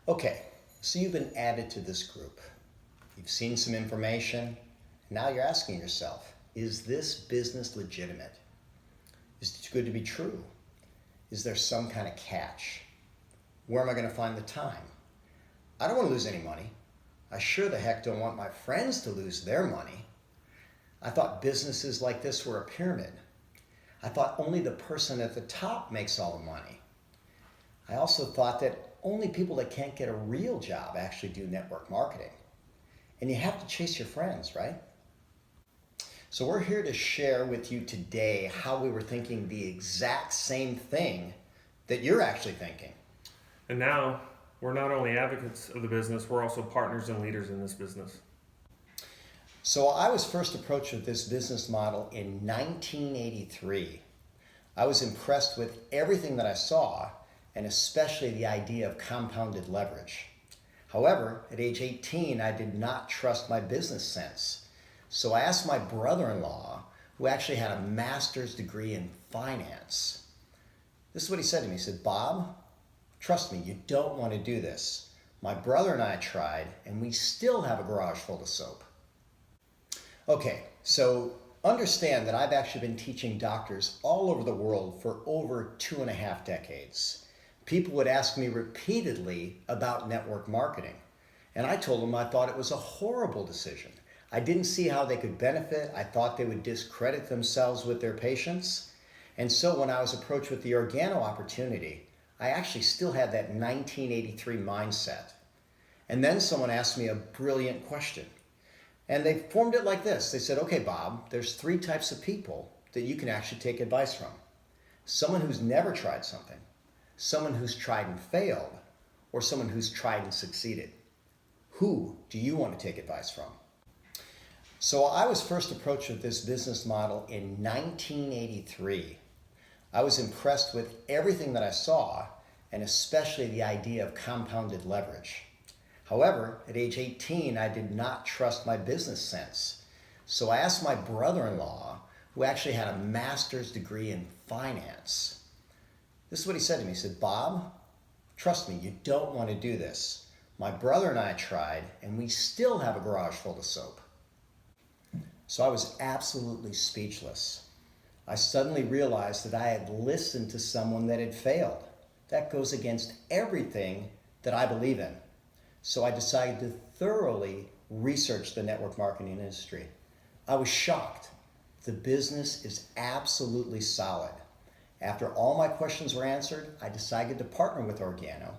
Okay, so you've been added to this group. You've seen some information. Now you're asking yourself, is this business legitimate? Is it too good to be true? Is there some kind of catch? Where am I going to find the time? I don't want to lose any money. I sure the heck don't want my friends to lose their money. I thought businesses like this were a pyramid. I thought only the person at the top makes all the money. I also thought that only people that can't get a real job actually do network marketing. And you have to chase your friends, right? So we're here to share with you today how we were thinking the exact same thing that you're actually thinking. And now, we're not only advocates of the business, we're also partners and leaders in this business. So I was first approached with this business model in 1983. I was impressed with everything that I saw, and especially the idea of compounded leverage. However, at age 18, I did not trust my business sense. So I asked my brother-in-law, who actually had a master's degree in finance. This is what he said to me. He said, "Bob, trust me, you don't want to do this. My brother and I tried, and we still have a garage full of soap." Okay, so understand that I've actually been teaching doctors all over the world for over 2.5 decades. People would ask me repeatedly about network marketing, and I told them I thought it was a horrible decision. I didn't see how they could benefit. I thought they would discredit themselves with their patients. And so when I was approached with the organo opportunity, I actually still had that 1983 mindset. And then someone asked me a brilliant question. And they formed it like this. They said, "Okay, Bob, there's 3 types of people that you can actually take advice from. Someone who's never tried something, someone who's tried and failed, or someone who's tried and succeeded. Who do you want to take advice from?" So I was first approached with this business model in 1983. I was impressed with everything that I saw, and especially the idea of compounded leverage. However, at age 18, I did not trust my business sense. So I asked my brother-in-law, who actually had a master's degree in finance. This is what he said to me. He said, "Bob, trust me, you don't want to do this. My brother and I tried, and we still have a garage full of soap." So I was absolutely speechless. I suddenly realized that I had listened to someone that had failed. That goes against everything that I believe in. So I decided to thoroughly research the network marketing industry. I was shocked. The business is absolutely solid. After all my questions were answered, I decided to partner with Organo,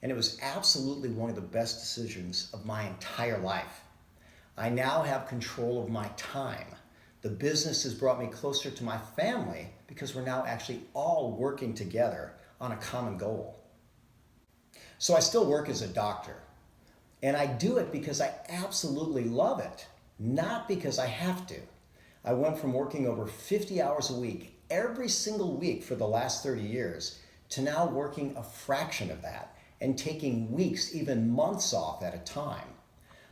and it was absolutely one of the best decisions of my entire life. I now have control of my time. The business has brought me closer to my family because we're now actually all working together on a common goal. So I still work as a doctor. And I do it because I absolutely love it, not because I have to. I went from working over 50 hours a week, every single week for the last 30 years, to now working a fraction of that and taking weeks, even months off at a time.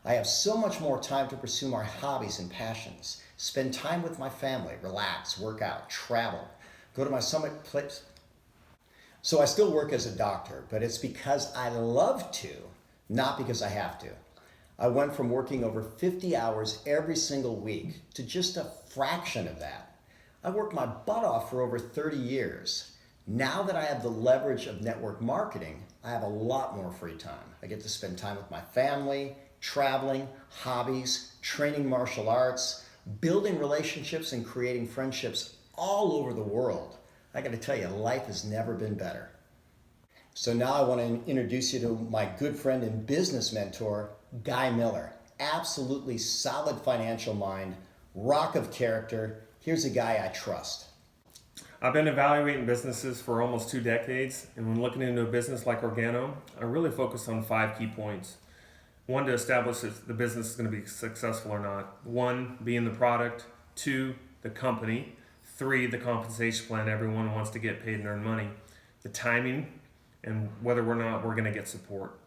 I have so much more time to pursue my hobbies and passions, spend time with my family, relax, work out, travel, go to my summit place. So I still work as a doctor, but it's because I love to, not because I have to. I went from working over 50 hours every single week to just a fraction of that. I worked my butt off for over 30 years. Now that I have the leverage of network marketing, I have a lot more free time. I get to spend time with my family, traveling, hobbies, training martial arts, building relationships and creating friendships all over the world. I gotta tell you, life has never been better. So now I want to introduce you to my good friend and business mentor, Guy Miller. Absolutely solid financial mind, rock of character. Here's a guy I trust. I've been evaluating businesses for almost 2 decades, and when looking into a business like Organo, I really focus on 5 key points. 1, to establish if the business is going to be successful or not. 1, being the product. 2, the company. 3, the compensation plan. Everyone wants to get paid and earn money. The timing, and whether or not we're going to get support.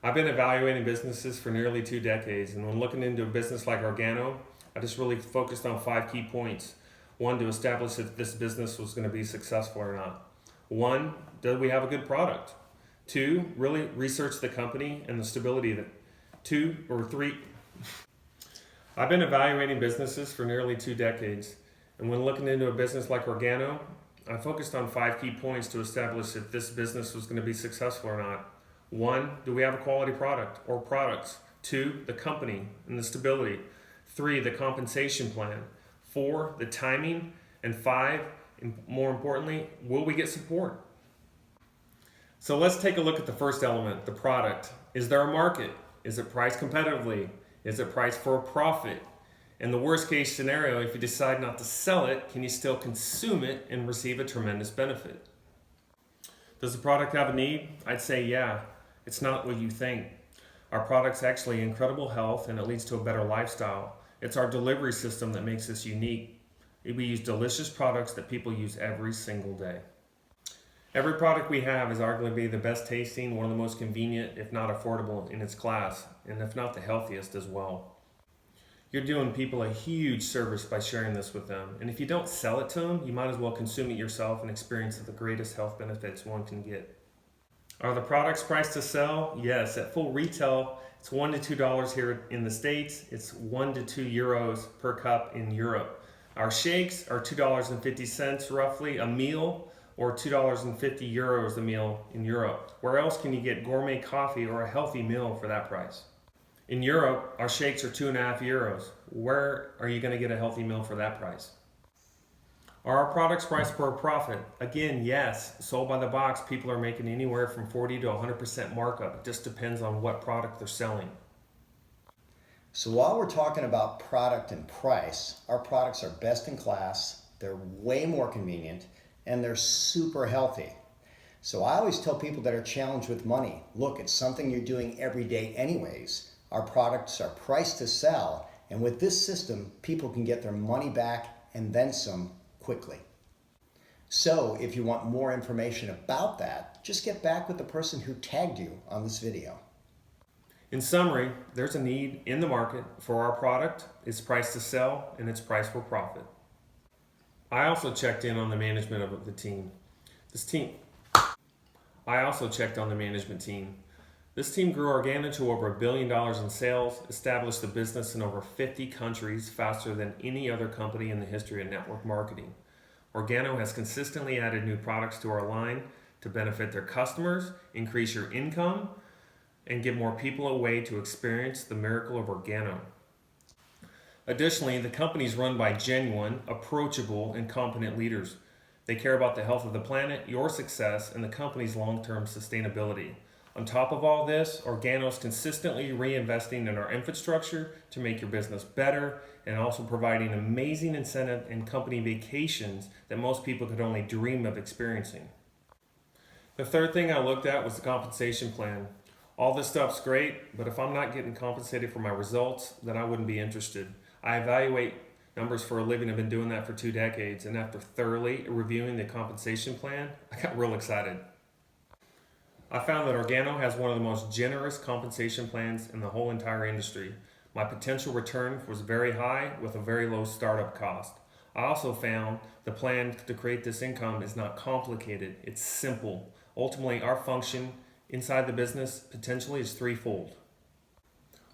I've been evaluating businesses for nearly 2 decades, and when looking into a business like Organo, I just really focused on 5 key points. 1, to establish if this business was going to be successful or not. 1, do we have a good product? 2, really research the company and the stability of it. 2 or 3, I've been evaluating businesses for nearly 2 decades. And when looking into a business like Organo, I focused on 5 key points to establish if this business was going to be successful or not. 1, do we have a quality product or products? 2, the company and the stability. 3, the compensation plan. 4, the timing. And 5, and more importantly, will we get support? So let's take a look at the first element, the product. Is there a market? Is it priced competitively? Is it priced for a profit? In the worst case scenario, if you decide not to sell it, can you still consume it and receive a tremendous benefit? Does the product have a need? I'd say yeah. It's not what you think. Our product's actually incredible health and it leads to a better lifestyle. It's our delivery system that makes us unique. We use delicious products that people use every single day. Every product we have is arguably the best tasting, one of the most convenient, if not affordable in its class, and if not the healthiest as well. You're doing people a huge service by sharing this with them. And if you don't sell it to them, you might as well consume it yourself and experience the greatest health benefits one can get. Are the products priced to sell? Yes, at full retail, it's $1 to $2 here in the States. It's 1 to 2 euros per cup in Europe. Our shakes are $2.50 roughly a meal, or €2.50 a meal in Europe. Where else can you get gourmet coffee or a healthy meal for that price? In Europe, our shakes are €2.50. Where are you going to get a healthy meal for that price? Are our products priced for a profit? Again, yes. Sold by the box, people are making anywhere from 40 to 100% markup. It just depends on what product they're selling. So while we're talking about product and price, our products are best in class, they're way more convenient, and they're super healthy. So I always tell people that are challenged with money, look, it's something you're doing every day anyways. Our products are priced to sell, and with this system, people can get their money back and then some quickly. So if you want more information about that, just get back with the person who tagged you on this video. In summary, there's a need in the market for our product. It's priced to sell and it's priced for profit. I also checked in on the management of the team. This team grew Organo to over $1 billion in sales, established the business in over 50 countries faster than any other company in the history of network marketing. Organo has consistently added new products to our line to benefit their customers, increase your income, and give more people a way to experience the miracle of Organo. Additionally, the company is run by genuine, approachable, and competent leaders. They care about the health of the planet, your success, and the company's long-term sustainability. On top of all this, Organo is consistently reinvesting in our infrastructure to make your business better and also providing amazing incentive and company vacations that most people could only dream of experiencing. The third thing I looked at was the compensation plan. All this stuff's great, but if I'm not getting compensated for my results, then I wouldn't be interested. I evaluate numbers for a living. I've been doing that for 2 decades, and after thoroughly reviewing the compensation plan, I got real excited. I found that Organo has one of the most generous compensation plans in the whole entire industry. My potential return was very high with a very low startup cost. I also found the plan to create this income is not complicated, it's simple. Ultimately, our function inside the business potentially is threefold.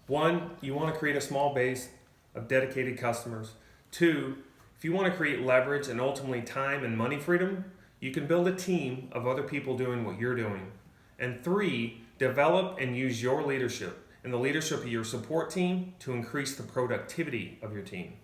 1, you want to create a small base of dedicated customers. 2, if you want to create leverage and ultimately time and money freedom, you can build a team of other people doing what you're doing. And 3, develop and use your leadership and the leadership of your support team to increase the productivity of your team.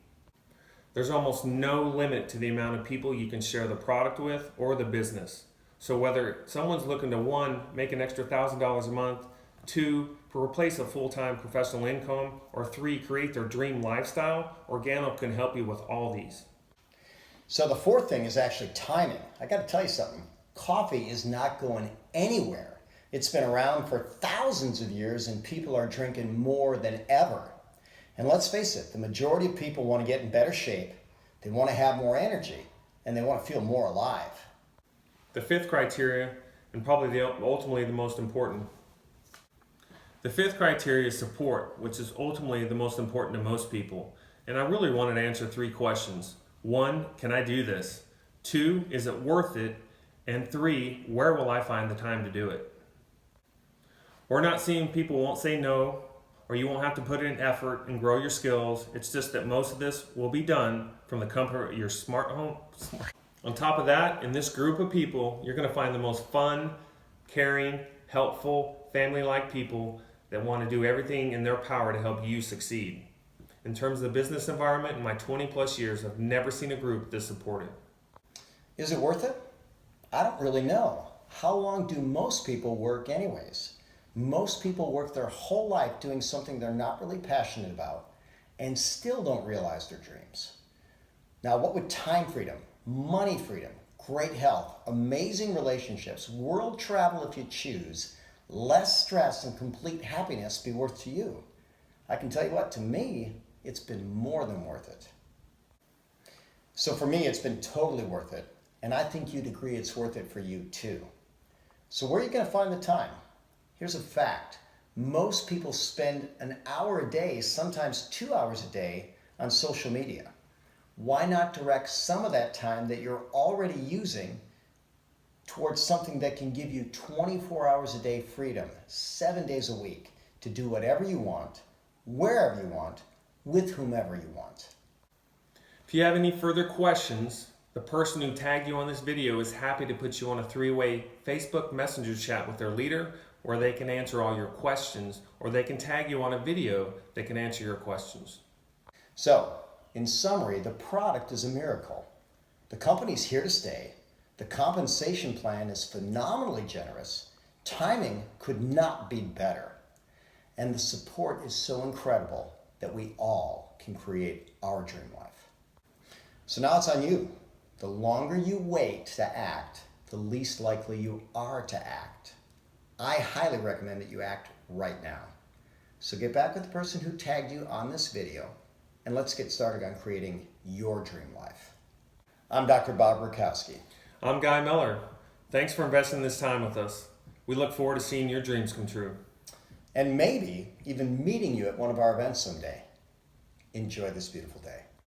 There's almost no limit to the amount of people you can share the product with or the business. So whether someone's looking to 1, make an extra $1,000 a month, 2, replace a full-time professional income, or 3, create their dream lifestyle, Organo can help you with all these. So the fourth thing is actually timing. I got to tell you something. Coffee is not going anywhere. It's been around for thousands of years and people are drinking more than ever. And let's face it, the majority of people want to get in better shape, they want to have more energy, and they want to feel more alive. The fifth criteria, and probably ultimately the most important. The fifth criteria is support, which is ultimately the most important to most people. And I really wanted to answer 3 questions. 1, can I do this? 2, is it worth it? And 3, where will I find the time to do it? We're not saying people won't say no, or you won't have to put in effort and grow your skills. It's just that most of this will be done from the comfort of your smart home. On top of that, in this group of people, you're going to find the most fun, caring, helpful, family-like people that want to do everything in their power to help you succeed. In terms of the business environment, in my 20 plus years, I've never seen a group this supportive. Is it worth it? I don't really know. How long do most people work anyways? Most people work their whole life doing something they're not really passionate about and still don't realize their dreams. Now, what would time freedom, money freedom, great health, amazing relationships, world travel if you choose, less stress and complete happiness be worth to you? I can tell you what, to me, it's been more than worth it. So for me, it's been totally worth it. And I think you'd agree it's worth it for you too. So where are you going to find the time? Here's a fact. Most people spend an hour a day, sometimes 2 hours a day, on social media. Why not direct some of that time that you're already using towards something that can give you 24 hours a day freedom, 7 days a week, to do whatever you want, wherever you want, with whomever you want? If you have any further questions, the person who tagged you on this video is happy to put you on a 3-way Facebook Messenger chat with their leader, where they can answer all your questions, or they can tag you on a video that can answer your questions. So, in summary, the product is a miracle. The company's here to stay. The compensation plan is phenomenally generous. Timing could not be better. And the support is so incredible that we all can create our dream life. So now it's on you. The longer you wait to act, the least likely you are to act. I highly recommend that you act right now. So get back with the person who tagged you on this video, and let's get started on creating your dream life. I'm Dr. Bob Rakowski. I'm Guy Miller. Thanks for investing this time with us. We look forward to seeing your dreams come true. And maybe even meeting you at one of our events someday. Enjoy this beautiful day.